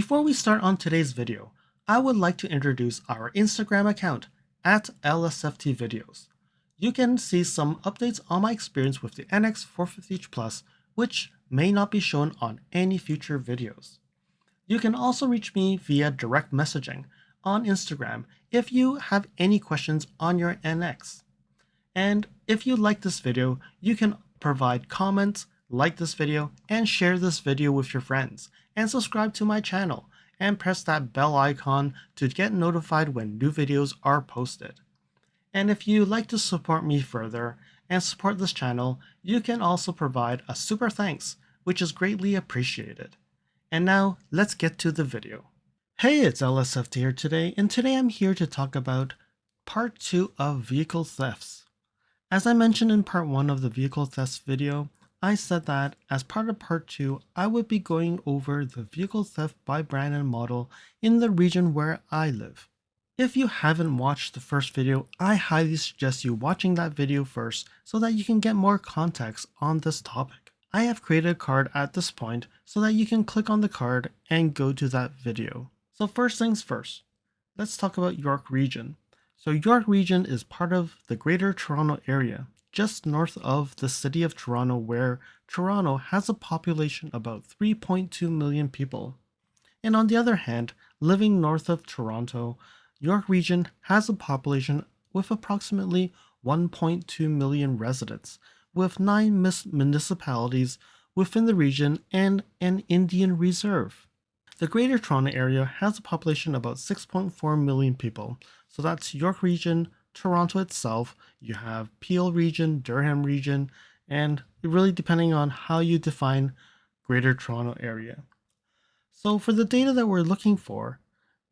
Before we start on today's video, I would like to introduce our Instagram account at LSFT Videos. You can see some updates on my experience with the NX 450H Plus, which may not be shown on any future videos. You can also reach me via direct messaging on Instagram if you have any questions on your NX. And if you like this video, you can provide comments, like this video, and share this video with your friends, and subscribe to my channel, and press that bell icon to get notified when new videos are posted. And if you'd like to support me further and support this channel, you can also provide a super thanks, which is greatly appreciated. And now, let's get to the video. Hey, it's LSFT here today, and today I'm here to talk about part 2 of vehicle thefts. As I mentioned in part 1 of the vehicle thefts video, I said that as part of part 2, I would be going over the vehicle theft by brand and model in the region where I live. If you haven't watched the first video, I highly suggest you watching that video first so that you can get more context on this topic. I have created a card at this point so that you can click on the card and go to that video. So first things first, let's talk about York Region. So York Region is part of the Greater Toronto Area, just north of the city of Toronto, where Toronto has a population about 3.2 million people. And on the other hand, living north of Toronto, York Region has a population with approximately 1.2 million residents, with 9 municipalities within the region and an Indian reserve. The Greater Toronto Area has a population of about 6.4 million people, so that's York Region, Toronto itself, you have Peel Region, Durham Region, and really depending on how you define Greater Toronto Area. So for the data that we're looking for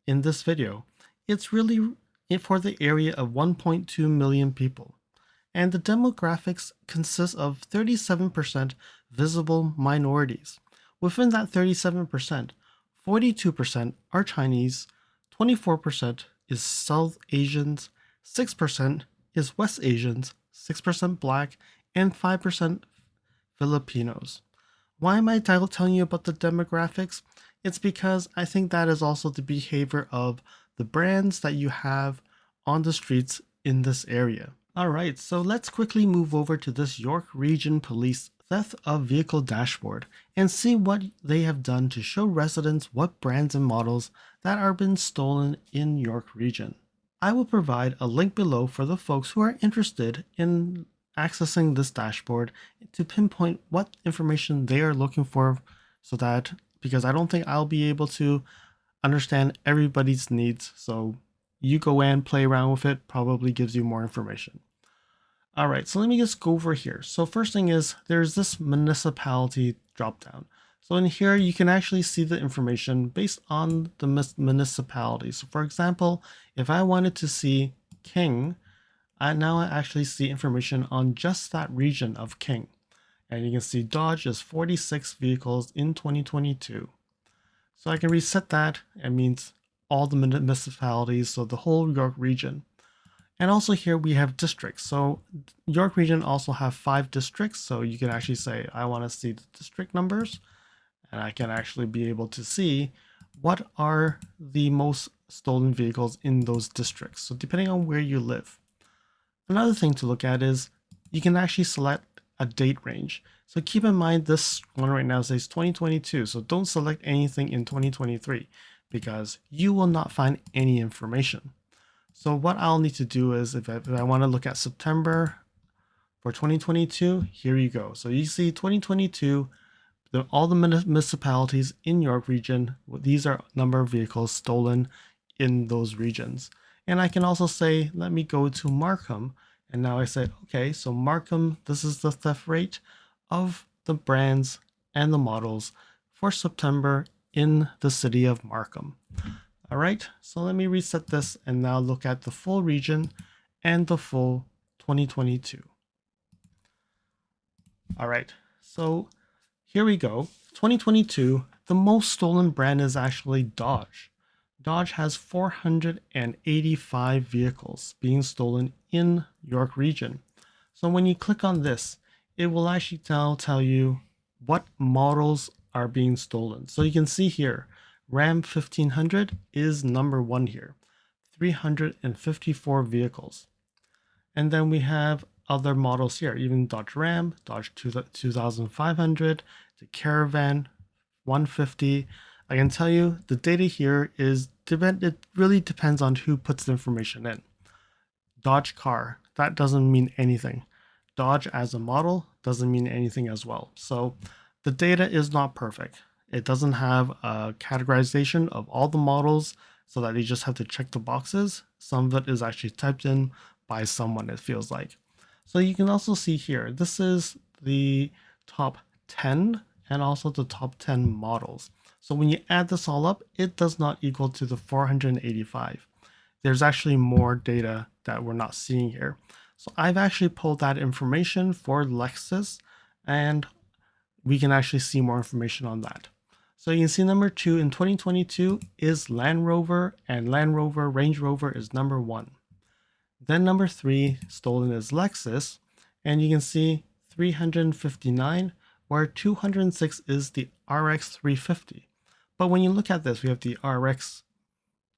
in this video, it's really for the area of 1.2 million people. And the demographics consist of 37% visible minorities. Within that 37%, 42% are Chinese, 24% is South Asians, 6% is West Asians, 6% Black, and 5% Filipinos. Why am I telling you about the demographics? It's because I think that is also the behavior of the brands that you have on the streets in this area. Alright, so let's quickly move over to this York Region Police Theft of Vehicle dashboard and see what they have done to show residents what brands and models that are been stolen in York Region. I will provide a link below for the folks who are interested in accessing this dashboard to pinpoint what information they are looking for, so that, because I don't think I'll be able to understand everybody's needs, so you go and play around with it, probably gives you more information. All right, so let me just go over here. So first thing is there's this municipality dropdown. So in here, you can actually see the information based on the municipality. So for example, if I wanted to see King, I actually see information on just that region of King. And you can see Dodge is 46 vehicles in 2022. So I can reset that. It means all the municipalities, so the whole York Region. And also here we have districts. So York Region also have 5 districts. So you can actually say, I want to see the district numbers. And I can actually be able to see what are the most stolen vehicles in those districts. So depending on where you live. Another thing to look at is you can actually select a date range. So keep in mind this one right now says 2022. So don't select anything in 2023 because you will not find any information. So what I'll need to do is if I want to look at September for 2022, here you go. So you see 2022, all the municipalities in York Region, these are number of vehicles stolen in those regions. And I can also say, let me go to Markham. And now I say, okay, so Markham, this is the theft rate of the brands and the models for September in the city of Markham. All right, so let me reset this and now look at the full region and the full 2022. All right, so here we go. 2022, the most stolen brand is actually Dodge. Dodge has 485 vehicles being stolen in York Region. So when you click on this, it will actually tell you what models are being stolen. So you can see here, Ram 1500 is number 1 here, 354 vehicles. And then we have other models here, even Dodge Ram, Dodge 2500, the Caravan 150. I can tell you the data here it really depends on who puts the information in. Dodge car, that doesn't mean anything. Dodge as a model doesn't mean anything as well. So the data is not perfect. It doesn't have a categorization of all the models so that you just have to check the boxes. Some of it is actually typed in by someone, it feels like. So you can also see here, this is the top 10 and also the top 10 models. So when you add this all up, it does not equal to the 485. There's actually more data that we're not seeing here. So I've actually pulled that information for Lexus, and we can actually see more information on that. So you can see number 2 in 2022 is Land Rover, and Land Rover Range Rover is number 1. Then number 3 stolen is Lexus, and you can see 359, where 206 is the RX 350. But when you look at this, we have the RX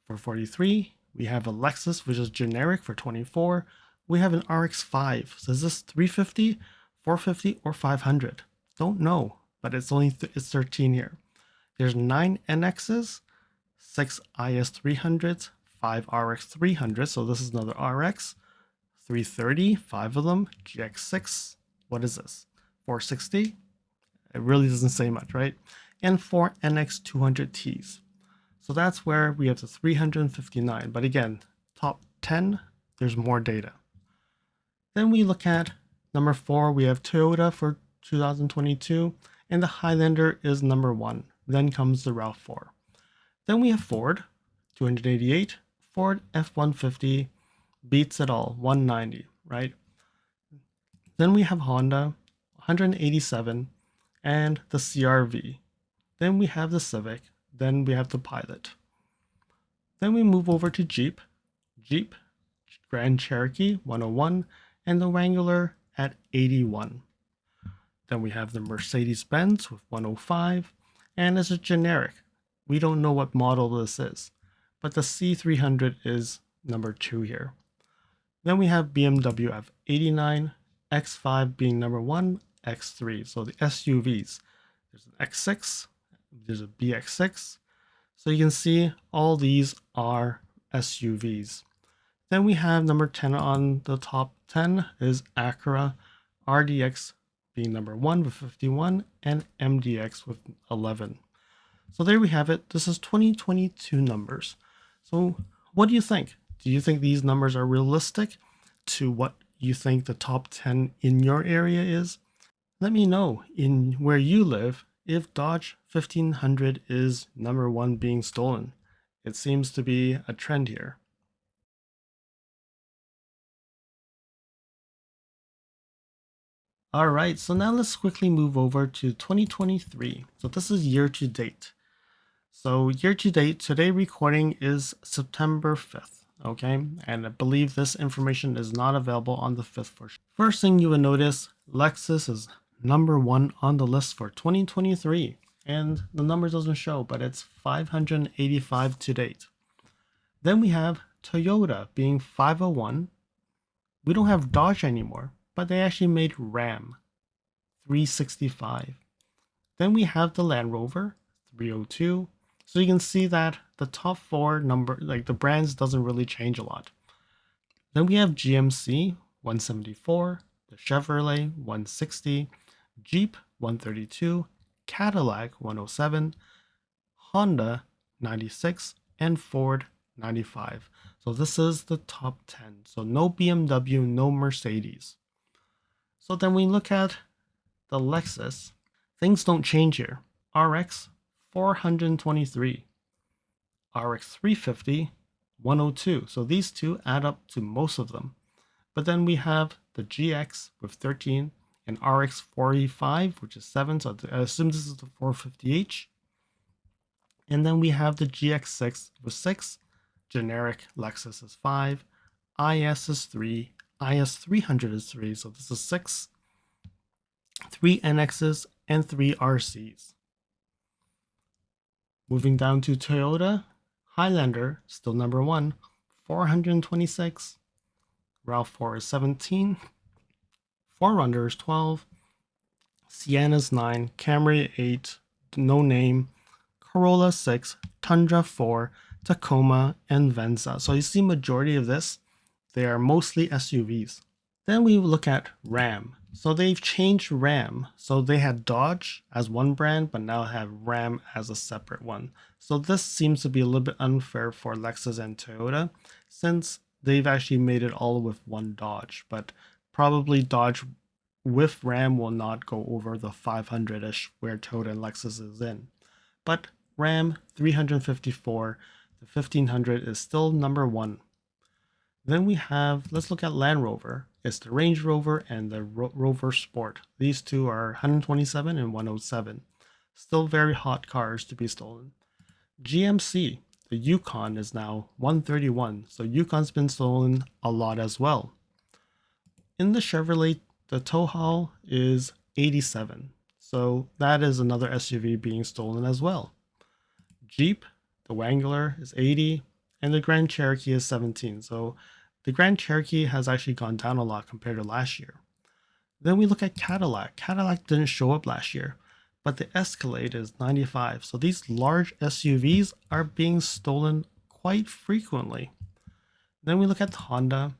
for 43, we have a Lexus, which is generic for 24, we have an RX5. So is this 350, 450, or 500? Don't know, but it's only it's 13 here. There's 9 NXs, 6 IS300s, 5 RX300s, so this is another RX, 330, 5 of them, GX6, what is this, 460? It really doesn't say much, right? And 4 NX200Ts. So that's where we have the 359, but again, top 10, there's more data. Then we look at number 4, we have Toyota for 2022, and the Highlander is number 1. Then comes the RAV4. Then we have Ford, 288, Ford F-150, beats it all, 190, right? Then we have Honda, 187, and the CR-V. Then we have the Civic, then we have the Pilot. Then we move over to Jeep, Grand Cherokee, 101, and the Wrangler at 81. Then we have the Mercedes-Benz with 105, and as a generic, we don't know what model this is, but the C300 is number 2 here. Then we have BMW at 89, X5 being number 1, X3, so the SUVs. There's an X6, there's a BX6, so you can see all these are SUVs. Then we have number 10 on the top 10 is Acura RDX being number 1 with 51 and MDX with 11. So there we have it. This is 2022 numbers. So what do you think? Do you think these numbers are realistic to what you think the top 10 in your area is? Let me know in where you live if Dodge 1500 is number 1 being stolen. It seems to be a trend here. All right, so now let's quickly move over to 2023. So this is year to date. So year to date, today recording is September 5th, okay? And I believe this information is not available on the 5th for sure. First thing you will notice, Lexus is number 1 on the list for 2023. And the number doesn't show, but it's 585 to date. Then we have Toyota being 501. We don't have Dodge anymore, but they actually made Ram 365. Then we have the Land Rover 302. So you can see that the top 4 number, like the brands doesn't really change a lot. Then we have GMC 174, the Chevrolet 160, Jeep 132, Cadillac 107, Honda 96, and Ford 95. So this is the top 10. So no BMW, no Mercedes. So then we look at the Lexus. Things don't change here. RX 423, RX 350, 102. So these two add up to most of them. But then we have the GX with 13 and RX 45, which is 7. So I assume this is the 450H. And then we have the GX6 with 6, generic Lexus is 5, IS is 3, IS300 is 3, so this is 6, 3 NXs, and 3 RCs. Moving down to Toyota, Highlander, still number one, 426. RAV4 is 17. 4Runner is 12. Sienna's 9. Camry 8. No Name. Corolla 6. Tundra 4. Tacoma, and Venza. So you see majority of this, they are mostly SUVs. Then we look at Ram. So they've changed Ram. So they had Dodge as one brand, but now have Ram as a separate one. So this seems to be a little bit unfair for Lexus and Toyota, since they've actually made it all with one Dodge. But probably Dodge with Ram will not go over the 500-ish where Toyota and Lexus is in. But Ram 354, the 1500 is still number one. Then we have, let's look at Land Rover. It's the Range Rover and the Rover Sport. These two are 127 and 107. Still very hot cars to be stolen. GMC, the Yukon is now 131. So Yukon's been stolen a lot as well. In the Chevrolet, the Tahoe is 87. So that is another SUV being stolen as well. Jeep, the Wrangler is 80, and the Grand Cherokee is 17. So the Grand Cherokee has actually gone down a lot compared to last year. Then we look at Cadillac. Cadillac didn't show up last year, but the Escalade is 95. So these large SUVs are being stolen quite frequently. Then we look at Honda.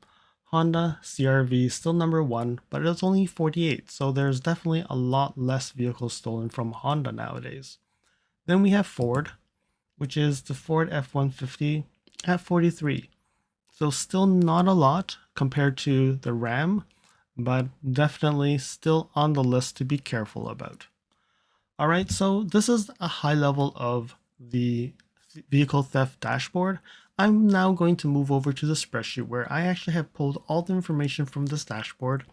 Honda CR-V still number one, but it's only 48. So there's definitely a lot less vehicles stolen from Honda nowadays. Then we have Ford, which is the Ford F-150 at 43. So still not a lot compared to the Ram, but definitely still on the list to be careful about. All right, so this is a high level of the vehicle theft dashboard. I'm now going to move over to the spreadsheet where I actually have pulled all the information from this dashboard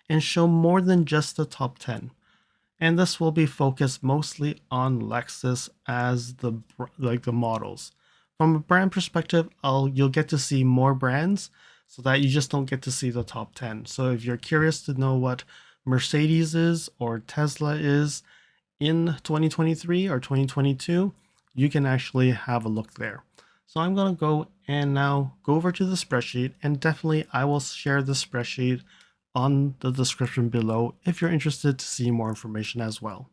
and show more than just the top 10. And this will be focused mostly on Lexus as the models. From a brand perspective, you'll get to see more brands so that you just don't get to see the top 10. So if you're curious to know what Mercedes is or Tesla is in 2023 or 2022, you can actually have a look there. So I'm going to go and now go over to the spreadsheet, and definitely I will share the spreadsheet on the description below if you're interested to see more information as well.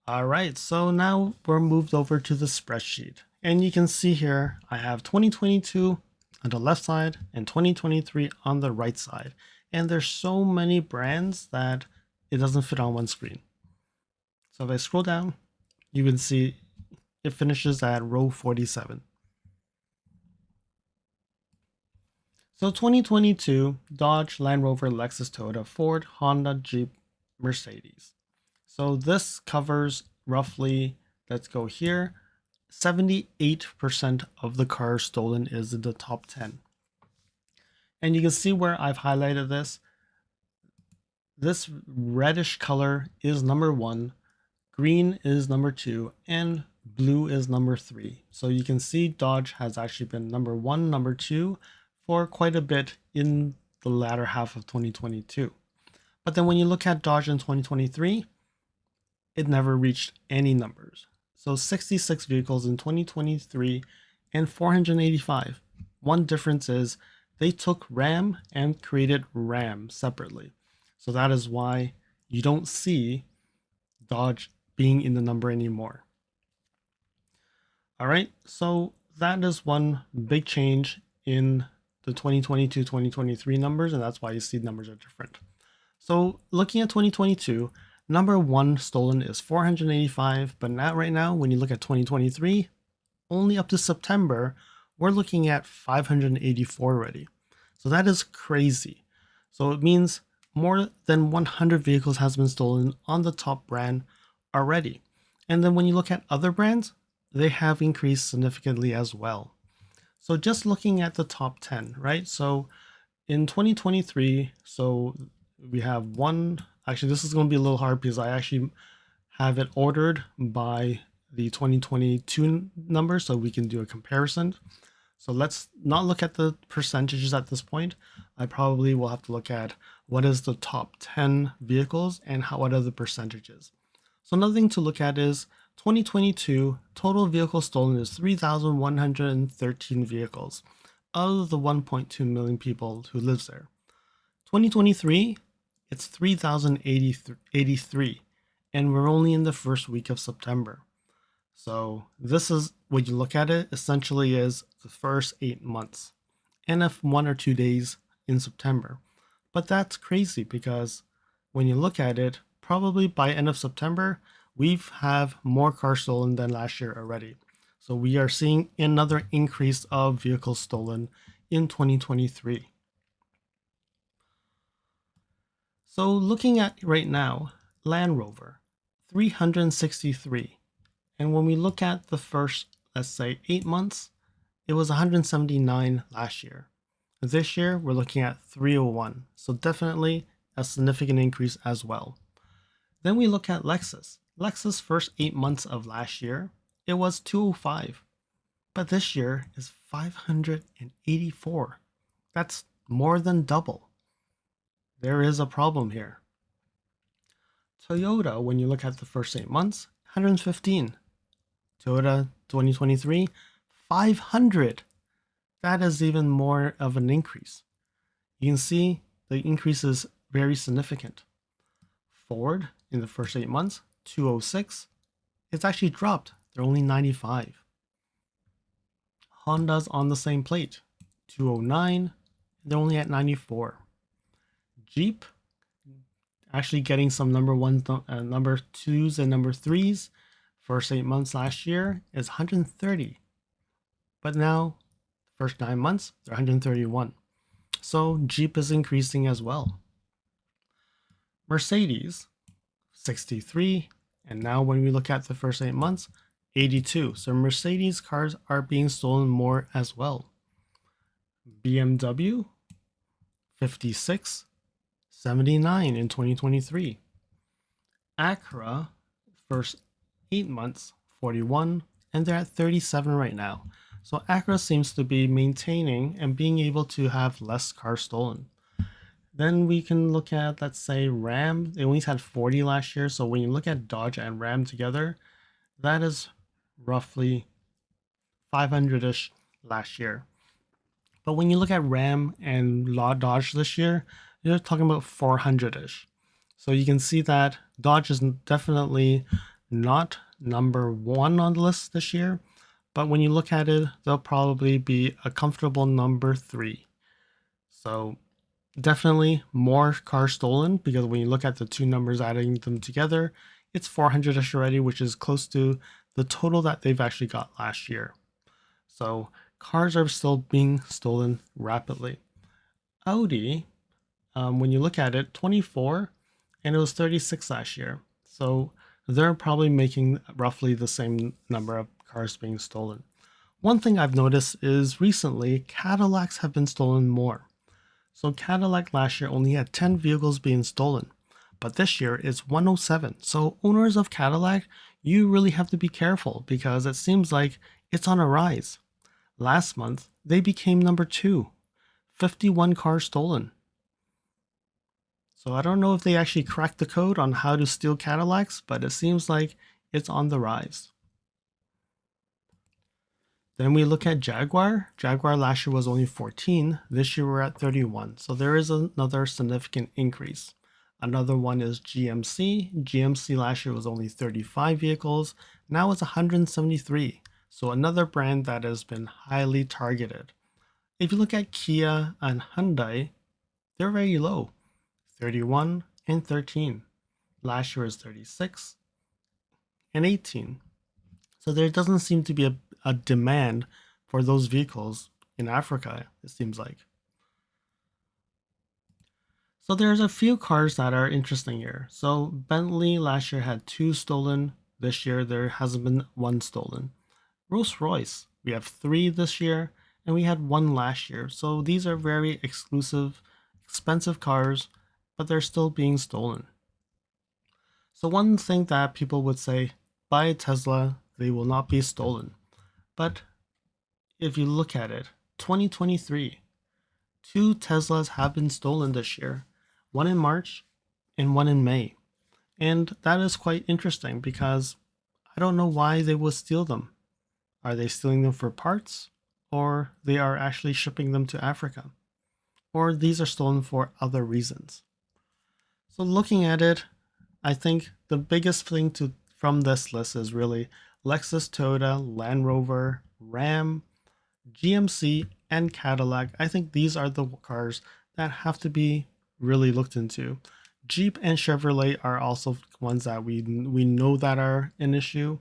All right, so now we're moved over to the spreadsheet, and you can see here I have 2022 on the left side and 2023 on the right side, and there's so many brands that it doesn't fit on one screen. So if I scroll down, you can see it finishes at row 47. So 2022, Dodge, Land Rover, Lexus, Toyota, Ford, Honda, Jeep, Mercedes. So this covers roughly, let's go here, 78% of the cars stolen is in the top 10. And you can see where I've highlighted this. This reddish color is number one, green is number two, and blue is number three. So you can see Dodge has actually been number one, number two for quite a bit in the latter half of 2022. But then when you look at Dodge in 2023, it never reached any numbers. So 66 vehicles in 2023 and 485. One difference is they took Ram and created Ram separately. So that is why you don't see Dodge being in the number anymore. All right, so that is one big change in the 2022-2023 numbers, and that's why you see numbers are different. So looking at 2022, number one stolen is 485, but not right now. When you look at 2023, only up to September, we're looking at 584 already. So that is crazy. So it means more than 100 vehicles has been stolen on the top brand already. And then when you look at other brands, they have increased significantly as well. So just looking at the top 10, right? So in 2023, so we have one, actually this is going to be a little hard because I actually have it ordered by the 2022 number so we can do a comparison. So let's not look at the percentages at this point. I probably will have to look at what is the top 10 vehicles and what are the percentages. So another thing to look at is 2022 total vehicles stolen is 3,113 vehicles out of the 1.2 million people who lives there. 2023, it's 3,083, and we're only in the first week of September. So this is, when you look at it, essentially is the first 8 months and if 1 or 2 days in September. But that's crazy because when you look at it, probably by end of September, we've have more cars stolen than last year already. So we are seeing another increase of vehicles stolen in 2023. So looking at right now, Land Rover, 363. And when we look at the first, let's say 8 months, it was 179 last year. This year, we're looking at 301. So definitely a significant increase as well. Then we look at Lexus. Lexus first 8 months of last year, it was 205. But this year is 584. That's more than double. There is a problem here. Toyota, when you look at the first 8 months, 115. Toyota 2023, 500. That is even more of an increase. You can see the increase is very significant. Ford, in the first 8 months, 206. It's actually dropped. They're only 95. Honda's on the same plate, 209. They're only at 94. Jeep, actually getting some number 2s and number 3s. First 8 months last year is 130. But now, first 9 months, they're 131. So Jeep is increasing as well. Mercedes, 63. And now when we look at the first 8 months, 82. So Mercedes cars are being stolen more as well. BMW, 56. 79 in 2023. Acura, first 8 months, 41. And they're at 37 right now. So Acura seems to be maintaining and being able to have less cars stolen. Then we can look at, let's say, Ram. They only had 40 last year. So when you look at Dodge and Ram together, that is roughly 500-ish last year. But when you look at Ram and Dodge this year, you're talking about 400-ish. So you can see that Dodge is definitely not number 1 on the list this year. But when you look at it, they'll probably be a comfortable number 3. So definitely more cars stolen, because when you look at the two numbers, adding them together, it's 400-ish already, which is close to the total that they've actually got last year. So cars are still being stolen rapidly. Audi, when you look at it, 24, and it was 36 last year. So they're probably making roughly the same number of cars being stolen. One thing I've noticed is recently Cadillacs have been stolen more. So Cadillac last year only had 10 vehicles being stolen, but this year it's 107. So owners of Cadillac, you really have to be careful because it seems like it's on a rise. Last month, they became number 2, 51 cars stolen. So I don't know if they actually cracked the code on how to steal Cadillacs, but it seems like it's on the rise. Then we look at Jaguar. Jaguar last year was only 14. This year we're at 31. So there is another significant increase. Another one is GMC. GMC last year was only 35 vehicles. Now it's 173. So another brand that has been highly targeted. If you look at Kia and Hyundai, they're very low, 31 and 13. Last year was 36 and 18. So there doesn't seem to be a demand for those vehicles in Africa, it seems like. So there's a few cars that are interesting here. So Bentley last year had 2 stolen. This year there hasn't been 1 stolen. Rolls-Royce, we have 3 this year, and we had 1 last year. So these are very exclusive, expensive cars, but they're still being stolen. So one thing that people would say, buy a Tesla, they will not be stolen. But if you look at it, 2023, 2 Teslas have been stolen this year, one in March and one in May. And that is quite interesting because I don't know why they would steal them. Are they stealing them for parts? Or they are actually shipping them to Africa? Or these are stolen for other reasons? So looking at it, I think the biggest thing from this list is really Lexus, Toyota, Land Rover, Ram, GMC, and Cadillac. I think these are the cars that have to be really looked into. Jeep and Chevrolet are also ones that we know that are an issue.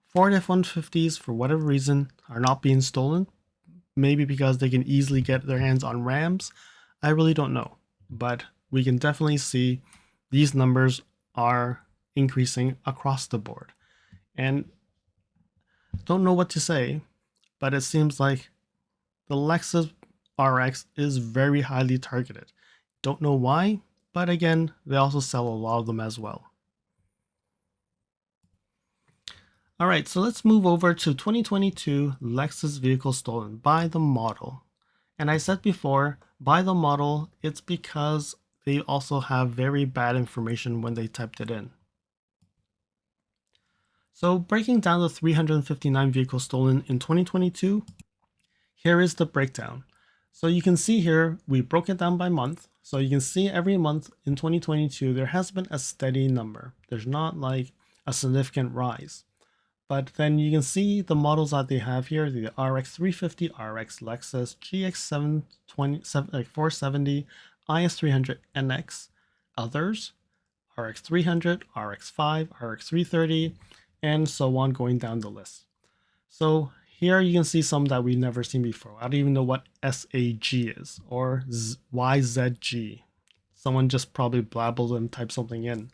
Ford F-150s, for whatever reason, are not being stolen. Maybe because they can easily get their hands on Rams. I really don't know. But we can definitely see these numbers are increasing across the board. And don't know what to say, but it seems like the Lexus RX is very highly targeted. Don't know why, but again, they also sell a lot of them as well. Alright, so let's move over to 2022 Lexus vehicles stolen by the model. And I said before, by the model, it's because they also have very bad information when they typed it in. So breaking down the 359 vehicles stolen in 2022, here is the breakdown. So you can see here, we broke it down by month. So you can see every month in 2022, there has been a steady number. There's not like a significant rise. But then you can see the models that they have here, the RX 350, RX Lexus, GX 470, IS 300 NX, others, RX 300, RX 5, RX 330, and so on going down the list. So here you can see some that we've never seen before. I don't even know what SAG is or YZG. Someone just probably blabbled and typed something in.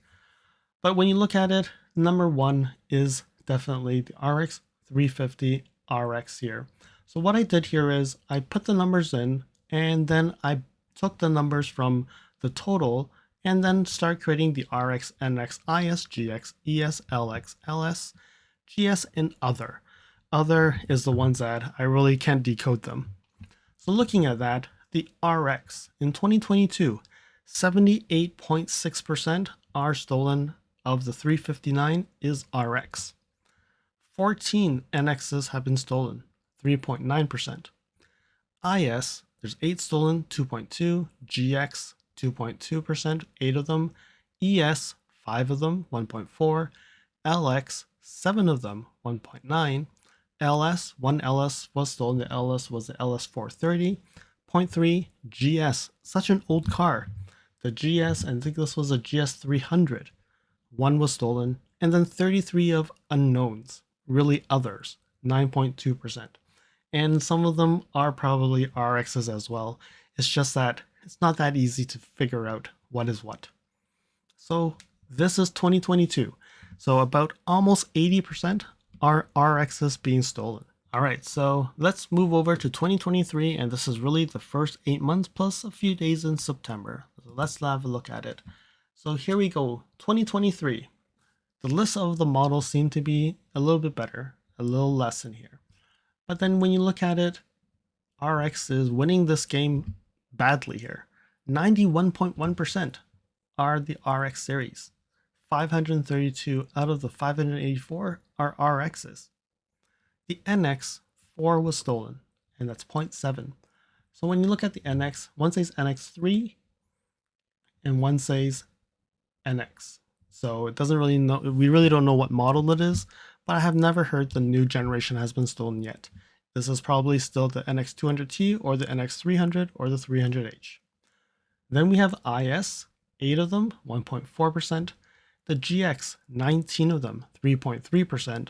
But when you look at it, number one is definitely the RX 350 RX here. So what I did here is I put the numbers in and then I took the numbers from the total and then start creating the RX, NX, IS, GX, ES, LX, LS, GS, and other. Other is the ones that I really can't decode them. So looking at that, the RX in 2022, 78.6% are stolen of the 359 is RX. 14 NXs have been stolen, 3.9%. IS, there's 8 stolen, 2.2. GX, 2.2%, 8 of them. ES, 5 of them, 1.4. LX, 7 of them, 1.9. LS, 1 LS was stolen. The LS was the LS 430. 0.3. GS, such an old car. The GS, and I think this was a GS 300. 1 was stolen. And then 33 of unknowns, really others, 9.2%. And some of them are probably RXs as well. It's just that it's not that easy to figure out what is what. So this is 2022. So about almost 80% are RXs being stolen. All right, so let's move over to 2023, and this is really the first 8 months plus a few days in September. So let's have a look at it. So here we go, 2023. The list of the models seem to be a little bit better, a little less in here. But then when you look at it, RX is winning this game badly here. 91.1% are the RX series. 532 out of the 584 are RXs. The NX, 4 was stolen, and that's 0.7. So when you look at the NX, one says NX3 and one says NX. So it doesn't really know, we really don't know what model it is, but I have never heard the new generation has been stolen yet. This is probably still the NX200T or the NX300 or the 300H. Then we have IS, 8 of them, 1.4%. The GX, 19 of them, 3.3%.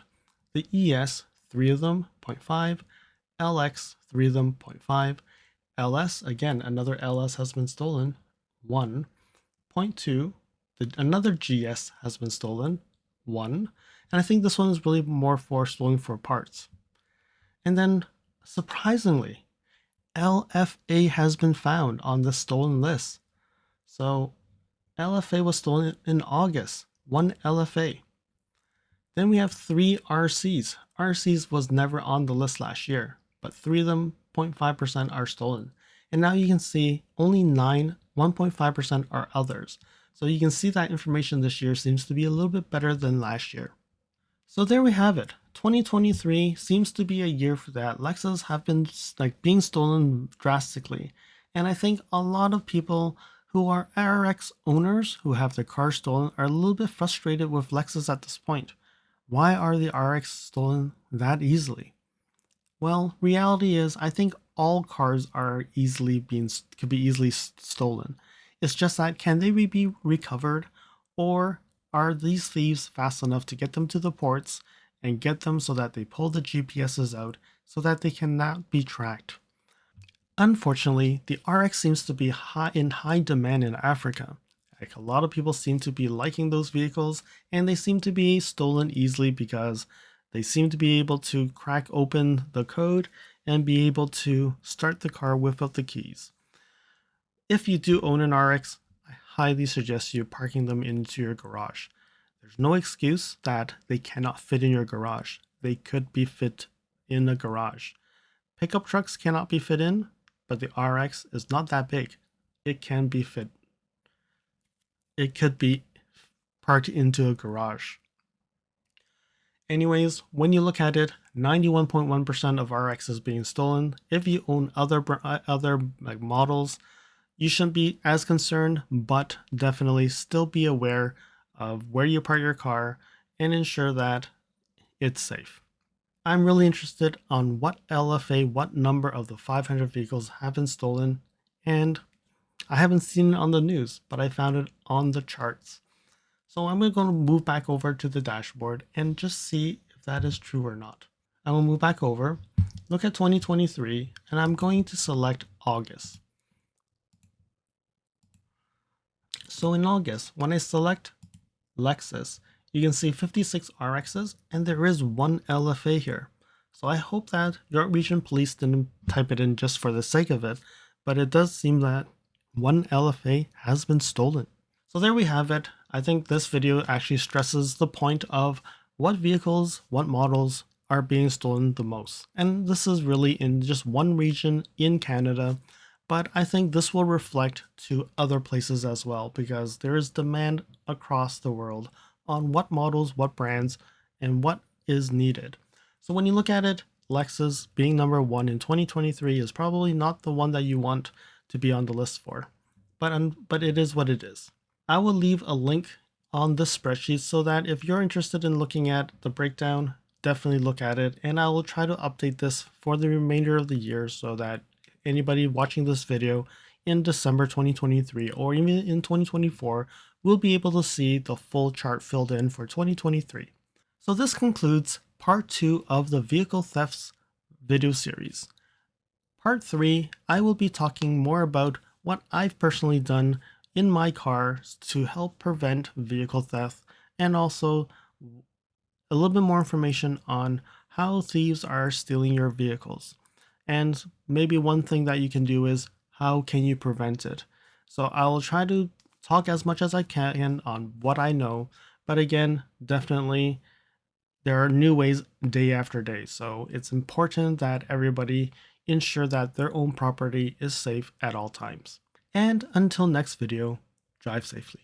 The ES, 3 of them, 0.5. LX, 3 of them, 0.5. LS, again, another LS has been stolen, 1. 0.2. Another GS has been stolen, 1. And I think this one is really more for stolen for parts. And then, surprisingly, LFA has been found on the stolen list. So LFA was stolen in August, 1 LFA. Then we have 3 RCs. RCs was never on the list last year, but 3 of them, 0.5%, are stolen. And now you can see only 1.5% are others. So you can see that information this year seems to be a little bit better than last year. So there we have it. 2023 seems to be a year for that. Lexus have been being stolen drastically. And I think a lot of people who are RX owners who have their cars stolen are a little bit frustrated with Lexus at this point. Why are the RX stolen that easily? Well, reality is I think all cars are could be easily stolen. It's just that can they be recovered, or are these thieves fast enough to get them to the ports and get them so that they pull the GPSs out so that they cannot be tracked? Unfortunately, the RX seems to be in high demand in Africa. Like, a lot of people seem to be liking those vehicles, and they seem to be stolen easily because they seem to be able to crack open the code and be able to start the car without the keys. If you do own an RX, I highly suggest you parking them into your garage. There's no excuse that they cannot fit in your garage. They could be fit in a garage. Pickup trucks cannot be fit in, but the RX is not that big. It can be fit. It could be parked into a garage. Anyways, when you look at it, 91.1% of RX is being stolen. If you own other models, you shouldn't be as concerned, but definitely still be aware of where you park your car and ensure that it's safe. I'm really interested on what number of the 500 vehicles have been stolen, and I haven't seen it on the news, but I found it on the charts. So I'm going to move back over to the dashboard and just see if that is true or not. I will move back over, look at 2023, and I'm going to select August. So in August, when I select Lexus, you can see 56 RXs, and there is one LFA here. So I hope that York Region Police didn't type it in just for the sake of it, but it does seem that one LFA has been stolen. So there we have it. I think this video actually stresses the point of what vehicles, what models are being stolen the most. And this is really in just one region in Canada, but I think this will reflect to other places as well, because there is demand across the world on what models, what brands, and what is needed. So when you look at it, Lexus being number one in 2023 is probably not the one that you want to be on the list for, but it is what it is. I will leave a link on this spreadsheet so that if you're interested in looking at the breakdown, definitely look at it, and I will try to update this for the remainder of the year so that anybody watching this video in December 2023 or even in 2024 will be able to see the full chart filled in for 2023. So this concludes part 2 of the vehicle thefts video series. Part 3, I will be talking more about what I've personally done in my car to help prevent vehicle theft, and also a little bit more information on how thieves are stealing your vehicles. And maybe one thing that you can do is how can you prevent it? So I will try to talk as much as I can on what I know, but again, definitely there are new ways day after day. So it's important that everybody ensure that their own property is safe at all times. And until next video, drive safely.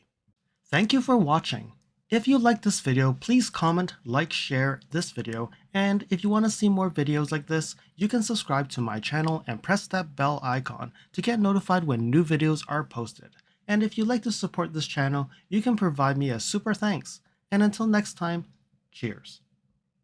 Thank you for watching. If you liked this video, please comment, like, share this video, and if you want to see more videos like this, you can subscribe to my channel and press that bell icon to get notified when new videos are posted. And if you'd like to support this channel, you can provide me a super thanks. And until next time, cheers.